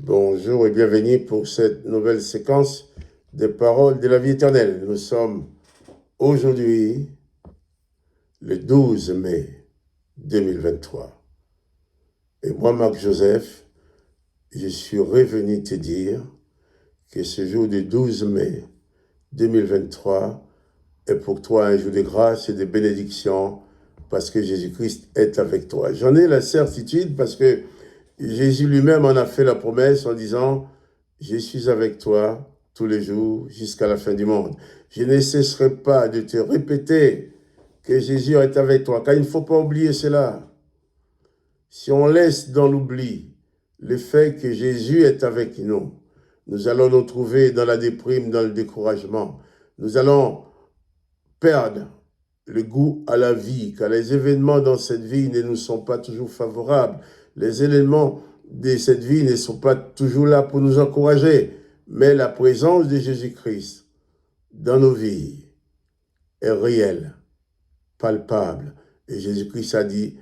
Bonjour et bienvenue pour cette nouvelle séquence des paroles de la vie éternelle. Nous sommes aujourd'hui le 12 mai 2023. Et moi, Marc Joseph, je suis revenu te dire que ce jour du 12 mai 2023 est pour toi un jour de grâce et de bénédiction parce que Jésus-Christ est avec toi. J'en ai la certitude parce que Jésus lui-même en a fait la promesse en disant « Je suis avec toi tous les jours jusqu'à la fin du monde. Je ne cesserai pas de te répéter que Jésus est avec toi, car il ne faut pas oublier cela. Si on laisse dans l'oubli le fait que Jésus est avec nous, nous allons nous trouver dans la déprime, dans le découragement. Nous allons perdre le goût à la vie, car les événements dans cette vie ne nous sont pas toujours favorables. Les éléments de cette vie ne sont pas toujours là pour nous encourager, mais la présence de Jésus-Christ dans nos vies est réelle, palpable. Et Jésus-Christ a dit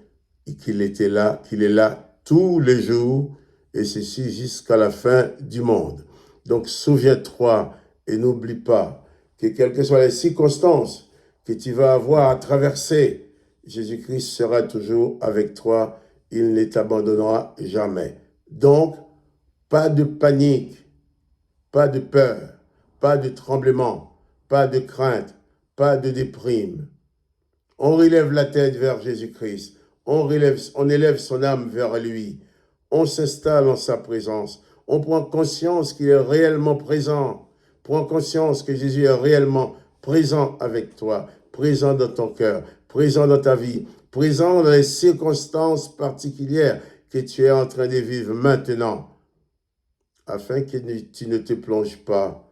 qu'il était là, qu'il est là tous les jours, et ceci jusqu'à la fin du monde. Donc souviens-toi et n'oublie pas que quelles que soient les circonstances que tu vas avoir à traverser, Jésus-Christ sera toujours avec toi. Il ne t'abandonnera jamais. Donc, pas de panique, pas de peur, pas de tremblement, pas de crainte, pas de déprime. On relève la tête vers Jésus-Christ. On élève son âme vers lui. On s'installe en sa présence. On prend conscience qu'il est réellement présent. Prends conscience que Jésus est réellement présent avec toi, présent dans ton cœur, présent dans ta vie, présent dans les circonstances particulières que tu es en train de vivre maintenant, afin que tu ne te plonges pas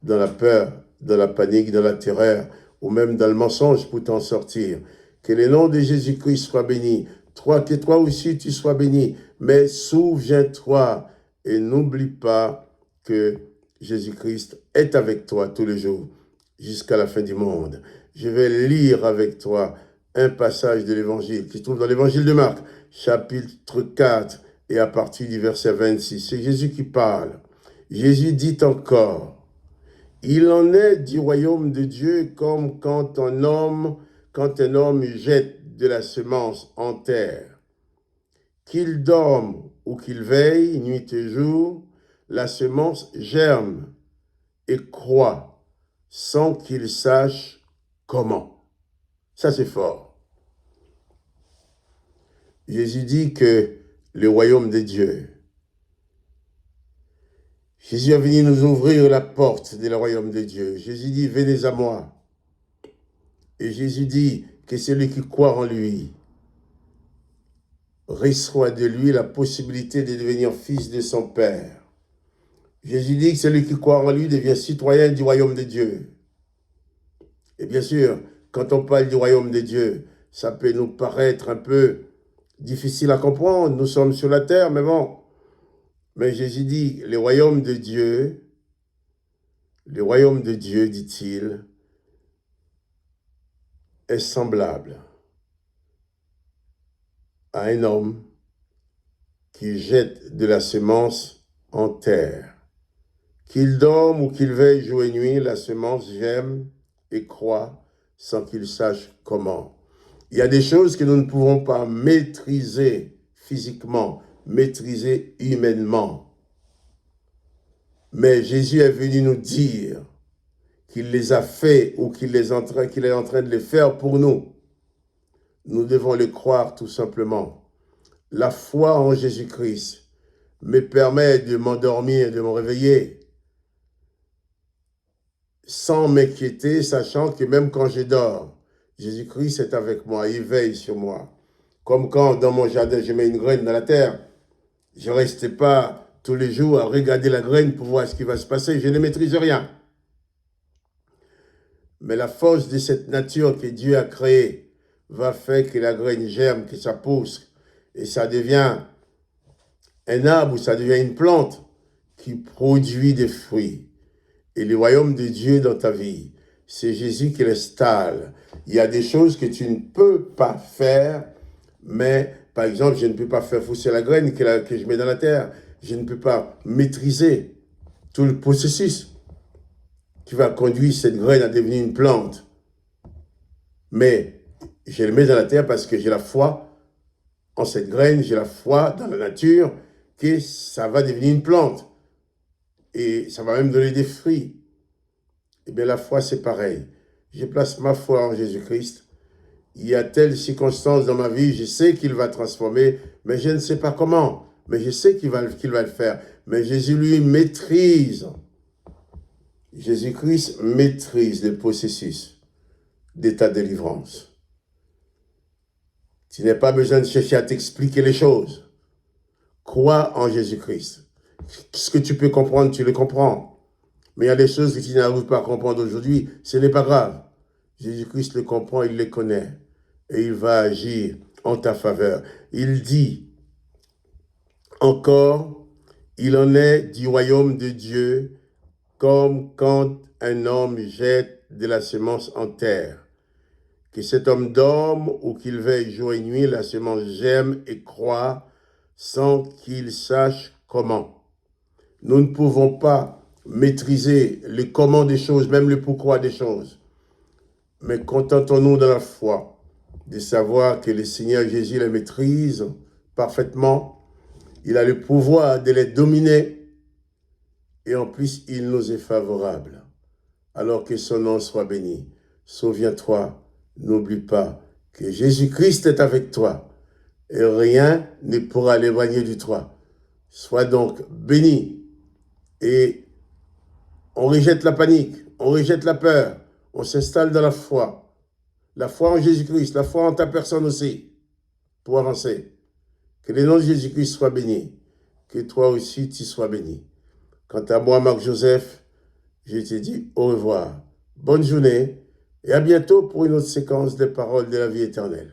dans la peur, dans la panique, dans la terreur, ou même dans le mensonge pour t'en sortir. Que le nom de Jésus-Christ soit béni, que toi aussi tu sois béni, mais souviens-toi et n'oublie pas que Jésus-Christ est avec toi tous les jours, jusqu'à la fin du monde. Je vais lire avec toi un passage de l'Évangile qui se trouve dans l'Évangile de Marc, chapitre 4, et à partir du verset 26. C'est Jésus qui parle. Jésus dit encore, « Il en est du royaume de Dieu comme quand un homme jette de la semence en terre. Qu'il dorme ou qu'il veille, nuit et jour, la semence germe et croît sans qu'il sache comment. » Ça, c'est fort. Jésus dit que le royaume de Dieu, Jésus est venu nous ouvrir la porte du royaume de Dieu. Jésus dit, venez à moi. Et Jésus dit que celui qui croit en lui reçoit de lui la possibilité de devenir fils de son Père. Jésus dit que celui qui croit en lui devient citoyen du royaume de Dieu. Et bien sûr, quand on parle du royaume de Dieu, ça peut nous paraître un peu difficile à comprendre. Nous sommes sur la terre, mais bon. Mais Jésus dit, le royaume de Dieu, dit-il, est semblable à un homme qui jette de la semence en terre. Qu'il dorme ou qu'il veille jour et nuit, la semence germe et croît sans qu'il sache comment. Il y a des choses que nous ne pouvons pas maîtriser physiquement, maîtriser humainement. Mais Jésus est venu nous dire qu'il les a fait ou qu'il est en train de les faire pour nous. Nous devons le croire tout simplement. La foi en Jésus-Christ me permet de m'endormir, de me réveiller, sans m'inquiéter, sachant que même quand je dors, Jésus-Christ est avec moi, il veille sur moi. Comme quand dans mon jardin, je mets une graine dans la terre, je ne reste pas tous les jours à regarder la graine pour voir ce qui va se passer, je ne maîtrise rien. Mais la force de cette nature que Dieu a créée va faire que la graine germe, que ça pousse, et ça devient un arbre ou ça devient une plante qui produit des fruits. Et le royaume de Dieu dans ta vie, c'est Jésus qui l'installe. Il y a des choses que tu ne peux pas faire, mais par exemple, je ne peux pas faire pousser la graine que je mets dans la terre, je ne peux pas maîtriser tout le processus qui va conduire cette graine à devenir une plante. Mais je le mets dans la terre parce que j'ai la foi en cette graine, j'ai la foi dans la nature que ça va devenir une plante. Et ça va même donner des fruits. Eh bien, la foi, c'est pareil. Je place ma foi en Jésus-Christ. Il y a telle circonstance dans ma vie, je sais qu'il va transformer, mais je ne sais pas comment. Mais je sais qu'il va le faire. Mais Jésus, lui, maîtrise. Jésus-Christ maîtrise le processus de ta délivrance. Tu n'as pas besoin de chercher à t'expliquer les choses. Crois en Jésus-Christ. Ce que tu peux comprendre, tu le comprends. Mais il y a des choses que tu n'arrives pas à comprendre aujourd'hui, ce n'est pas grave. Jésus-Christ le comprend, il les connaît. Et il va agir en ta faveur. Il dit, encore, il en est du royaume de Dieu, comme quand un homme jette de la semence en terre. Que cet homme dorme ou qu'il veille jour et nuit, la semence germe et croît sans qu'il sache comment. Nous ne pouvons pas maîtriser le comment des choses, même le pourquoi des choses. Mais contentons-nous dans la foi de savoir que le Seigneur Jésus les maîtrise parfaitement. Il a le pouvoir de les dominer et en plus, il nous est favorable. Alors que son nom soit béni. Souviens-toi, n'oublie pas que Jésus-Christ est avec toi et rien ne pourra l'éloigner de toi. Sois donc béni et on rejette la panique, on rejette la peur, on s'installe dans la foi en Jésus-Christ, la foi en ta personne aussi, pour avancer. Que le nom de Jésus-Christ soit béni, que toi aussi tu sois béni. Quant à moi, Marc-Joseph, je te dis au revoir, bonne journée et à bientôt pour une autre séquence des paroles de la vie éternelle.